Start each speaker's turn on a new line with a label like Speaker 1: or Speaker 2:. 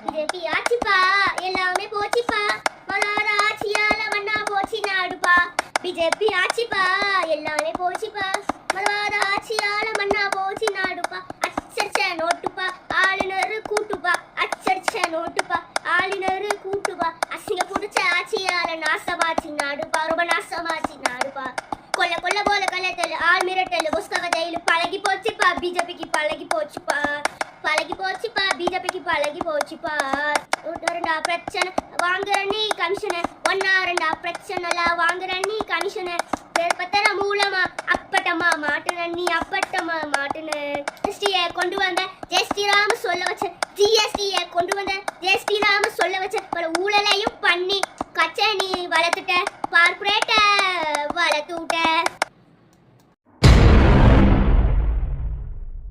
Speaker 1: BJP ஆட்சிப்பா எல்லாமே போச்சுப்பா மலார ஆட்சியால மண்ணா போச்சு நாடுப்பா பிஜேபி ஆட்சிப்பா எல்லாமே போச்சுப்பா மலார ஆட்சியால மண்ணா போச்சு நாடுப்பா அச்சடிச்ச நோட்டுப்பா ஆளுநர் கூட்டுப்பா அச்சடிச்ச நோட்டுப்பா ஆளுநர் கூட்டுப்பா அசிங்க புடிச்ச ஆட்சியால நாசமாச்சு நாடுப்பா ரொம்ப நாசமாச்சு நாடுப்பா கொல்ல கொல்ல போல கள்ளத்தல் ஆள் மிரட்டல் புஸ்தக ஜெயிலு பழகி போச்சுப்பா பிஜேபிக்கு பழகி போச்சுப்பா பிஜேபிக்கு பழகி போச்சுப்பா ரெண்டா பிரச்சனை வாங்குற நீ கமிஷனை ஒன்னா ரெண்டா பிரச்சனை வாங்குற நீ கமிஷனை பத்திர மூலமா அப்பட்டமா மாட்டுன நீ அப்பட்டமா மாட்டுன ஜிஎஸ்டியை கொண்டு வந்த ஜெயஸ்ரீராம சொல்ல வச்ச ஜிஎஸ்டியை கொண்டு வந்த ஜெயஸ்ரீராம சொல்ல வச்ச பல ஊழலையும் பண்ணி கச்சை நீ வளர்த்துட்ட கார்பரேட்ட வளர்த்து விட்ட